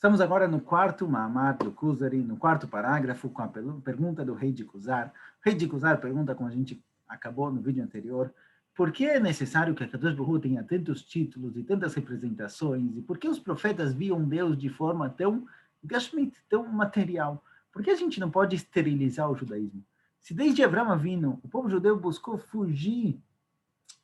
Estamos agora no quarto Maamar do Kuzari, no quarto parágrafo, com a pergunta do rei de Kuzar. O rei de Kuzar pergunta, como a gente acabou no vídeo anterior, por que é necessário que a Kadosh Baruch Hu tenha tantos títulos e tantas representações? E por que os profetas viam Deus de forma tão gashmit, tão material? Por que a gente não pode esterilizar o judaísmo? Se desde Avraham Avinu o povo judeu buscou fugir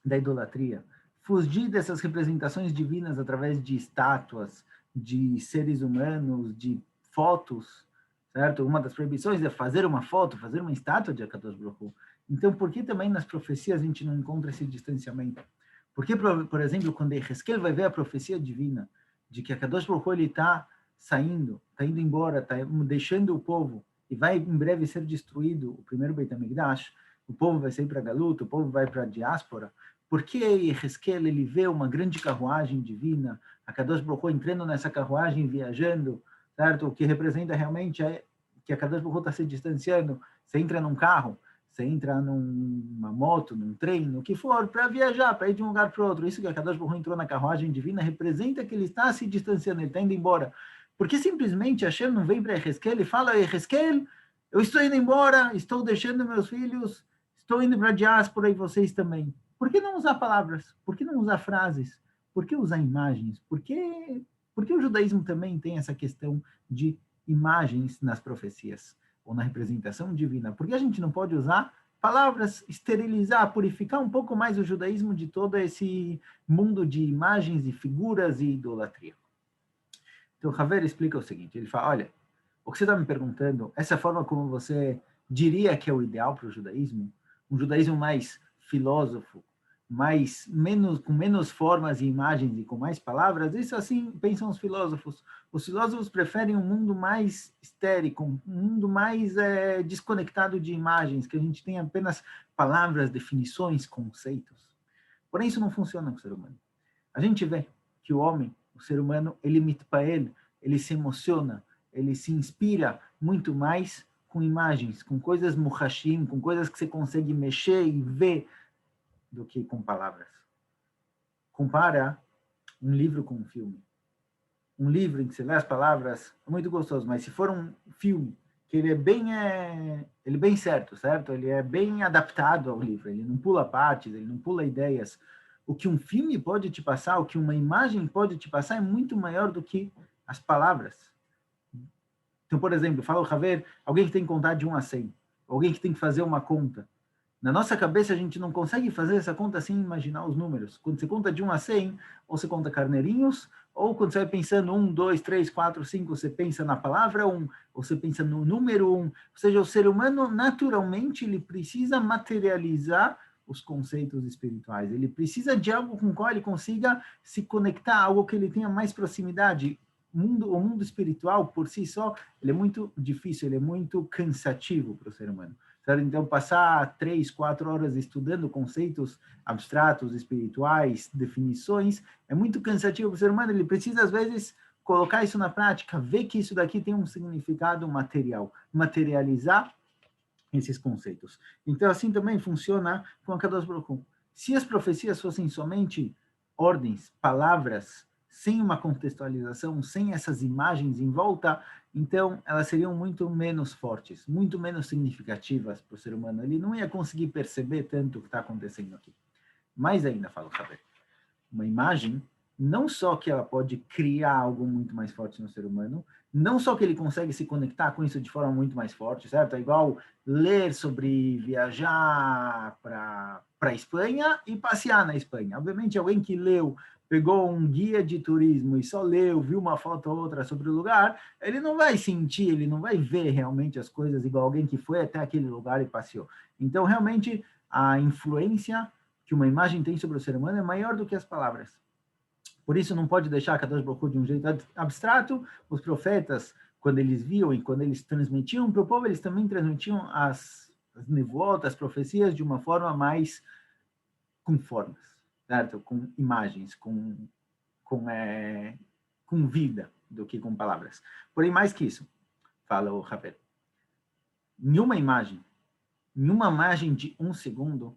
da idolatria, fugir dessas representações divinas através de estátuas, de seres humanos, de fotos, certo? Uma das proibições é fazer uma foto, fazer uma estátua de Akadosh Baruch Hu. Então, por que também nas profecias a gente não encontra esse distanciamento? Porque, por exemplo, quando Ezequiel vai ver a profecia divina de que Akadosh Baruch Hu ele está saindo, está indo embora, está deixando o povo e vai em breve ser destruído o primeiro Beit HaMikdash, o povo vai sair para a Galuta, o povo vai para a diáspora. Porque Ezequiel ele vê uma grande carruagem divina, a Kadosh Baruch Hu entrando nessa carruagem, viajando, certo? O que representa realmente é que a Kadosh Baruch Hu está se distanciando. Você entra num carro, você entra numa moto, num trem, no que for, para viajar, para ir de um lugar para o outro. Isso que a Kadosh Baruch Hu entrou na carruagem divina representa que ele está se distanciando, ele está indo embora. Porque simplesmente Hashem não vem para Ezequiel e fala, Ezequiel, eu estou indo embora, estou deixando meus filhos, estou indo para a diáspora e vocês também. Por que não usar palavras? Por que não usar frases? Por que usar imagens? Por que o judaísmo também tem essa questão de imagens nas profecias ou na representação divina? Por que a gente não pode usar palavras, esterilizar, purificar um pouco mais o judaísmo de todo esse mundo de imagens e figuras e idolatria? Então, o Haver explica o seguinte, ele fala, olha, o que você está me perguntando, essa forma como você diria que é o ideal para o judaísmo, um judaísmo mais filósofo, com menos formas e imagens e com mais palavras, isso assim pensam os filósofos. Os filósofos preferem um mundo mais histérico, um mundo mais desconectado de imagens, que a gente tem apenas palavras, definições, conceitos. Porém, isso não funciona com o ser humano. A gente vê que o homem, o ser humano, ele mitpael, ele se emociona, ele se inspira muito mais com imagens, com coisas muhashim, com coisas que você consegue mexer e ver, do que com palavras. Compara um livro com um filme. Um livro em que você lê as palavras é muito gostoso, mas se for um filme que ele é bem certo, certo? Ele é bem adaptado ao livro, ele não pula partes, ele não pula ideias. O que um filme pode te passar, o que uma imagem pode te passar é muito maior do que as palavras. Então, por exemplo, fala o Haver, alguém que tem que contar de 1 a 100, alguém que tem que fazer uma conta. Na nossa cabeça, a gente não consegue fazer essa conta sem imaginar os números. Quando você conta de 1 a 100, ou você conta carneirinhos, ou quando você vai pensando 1, 2, 3, 4, 5, você pensa na palavra 1, ou você pensa no número 1. Ou seja, o ser humano, naturalmente, ele precisa materializar os conceitos espirituais. Ele precisa de algo com o qual ele consiga se conectar, algo que ele tenha mais proximidade. O mundo espiritual, por si só, ele é muito difícil, ele é muito cansativo para o ser humano. Então, passar 3, 4 horas estudando conceitos abstratos, espirituais, definições, é muito cansativo para o ser humano. Ele precisa, às vezes, colocar isso na prática, ver que isso daqui tem um significado material, materializar esses conceitos. Então, assim também funciona com a Kadosh Baruch Hu. Se as profecias fossem somente ordens, palavras, sem uma contextualização, sem essas imagens em volta, então elas seriam muito menos fortes, muito menos significativas para o ser humano. Ele não ia conseguir perceber tanto o que está acontecendo aqui. Mais ainda, fala o Haber, uma imagem, não só que ela pode criar algo muito mais forte no ser humano, não só que ele consegue se conectar com isso de forma muito mais forte, certo? É igual ler sobre viajar para a Espanha e passear na Espanha. Obviamente, alguém que leu, pegou um guia de turismo e só leu, viu uma foto ou outra sobre o lugar, ele não vai sentir, ele não vai ver realmente as coisas igual alguém que foi até aquele lugar e passeou. Então, realmente, a influência que uma imagem tem sobre o ser humano é maior do que as palavras. Por isso, não pode deixar a Kadosh Baruch Hu de um jeito abstrato. Os profetas, quando eles viam e quando eles transmitiam para o povo, eles também transmitiam as nevoot, as profecias, de uma forma mais com formas, certo? Com imagens, com vida, do que com palavras. Porém, mais que isso, fala o Haber, em uma imagem de 1 segundo,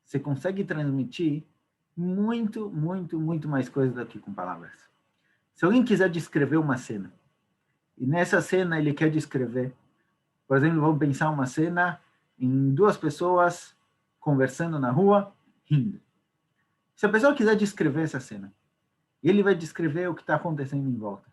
você consegue transmitir muito mais coisa do que com palavras. Se alguém quiser descrever uma cena, e nessa cena ele quer descrever. Por exemplo, vamos pensar uma cena em duas pessoas conversando na rua, rindo. Se a pessoa quiser descrever essa cena, ele vai descrever o que está acontecendo em volta.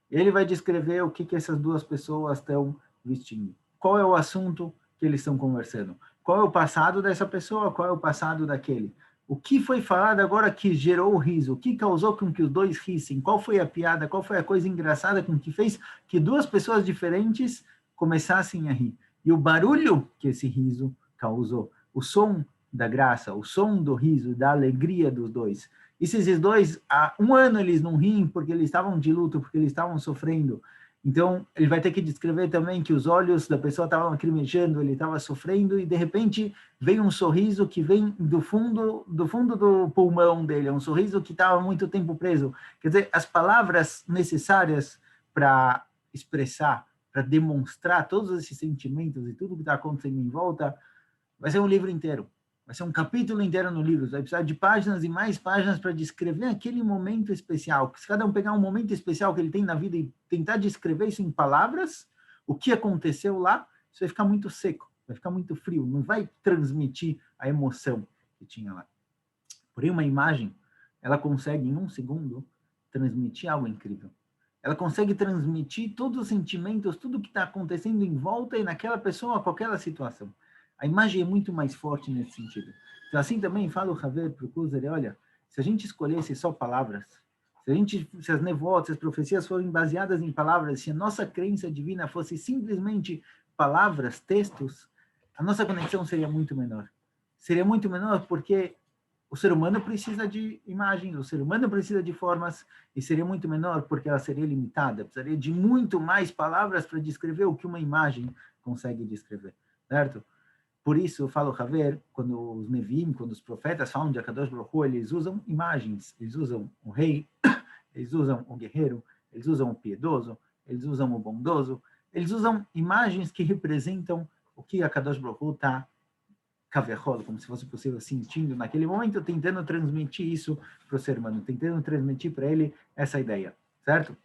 Ele vai descrever o que essas duas pessoas estão vestindo. Qual é o assunto que eles estão conversando? Qual é o passado dessa pessoa? Qual é o passado daquele? O que foi falado agora que gerou o riso? O que causou com que os dois rissem? Qual foi a piada? Qual foi a coisa engraçada com que fez que duas pessoas diferentes começassem a rir? E o barulho que esse riso causou, o som da graça, o som do riso, da alegria dos dois. E se esses dois, há um ano eles não riem porque eles estavam de luto, porque eles estavam sofrendo, então ele vai ter que descrever também que os olhos da pessoa estavam lacrimejando, ele estava sofrendo e de repente vem um sorriso que vem do fundo do pulmão dele, é um sorriso que estava muito tempo preso. Quer dizer, as palavras necessárias para expressar, para demonstrar todos esses sentimentos e tudo que está acontecendo em volta, vai ser um livro inteiro. Vai ser um capítulo inteiro no livro. Vai precisar de páginas e mais páginas para descrever aquele momento especial. Se cada um pegar um momento especial que ele tem na vida e tentar descrever isso em palavras, o que aconteceu lá, isso vai ficar muito seco, vai ficar muito frio, não vai transmitir a emoção que tinha lá. Porém, uma imagem, ela consegue, em um segundo, transmitir algo incrível. Ela consegue transmitir todos os sentimentos, tudo que está acontecendo em volta e naquela pessoa, qualquer situação. A imagem é muito mais forte nesse sentido. Então, assim também fala o Haver para o Kuzer, olha, se a gente escolhesse só palavras, se as nevotas, se as profecias forem baseadas em palavras, se a nossa crença divina fosse simplesmente palavras, textos, a nossa conexão seria muito menor. Seria muito menor porque o ser humano precisa de imagens, o ser humano precisa de formas, e seria muito menor porque ela seria limitada, precisaria de muito mais palavras para descrever o que uma imagem consegue descrever, certo? Por isso, eu falo, Haver, quando os Nevim, quando os profetas falam de Akadosh Baruch Hu, eles usam imagens, eles usam o rei, eles usam o guerreiro, eles usam o piedoso, eles usam o bondoso, eles usam imagens que representam o que Akadosh Baruch Hu está caverrolo, como se fosse possível, sentindo naquele momento, tentando transmitir isso para o ser humano, tentando transmitir para ele essa ideia, certo?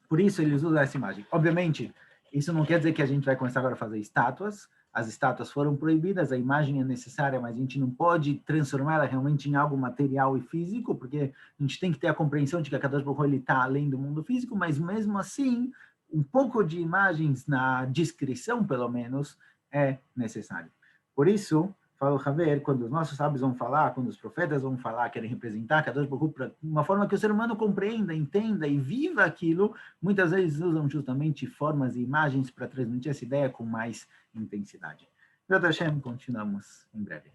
Por isso, eles usam essa imagem. Obviamente, isso não quer dizer que a gente vai começar agora a fazer estátuas. As estátuas foram proibidas, a imagem é necessária, mas a gente não pode transformá-la realmente em algo material e físico, porque a gente tem que ter a compreensão de que a Kadosh Baruch Hu ele está além do mundo físico, mas mesmo assim, um pouco de imagens na descrição, pelo menos, é necessário. Por isso, fala o Haver, quando os nossos sábios vão falar, quando os profetas vão falar, querem representar Kadosh Baruch Hu de uma forma que o ser humano compreenda, entenda e viva aquilo, muitas vezes usam justamente formas e imagens para transmitir essa ideia com mais intensidade. Hashem, continuamos em breve.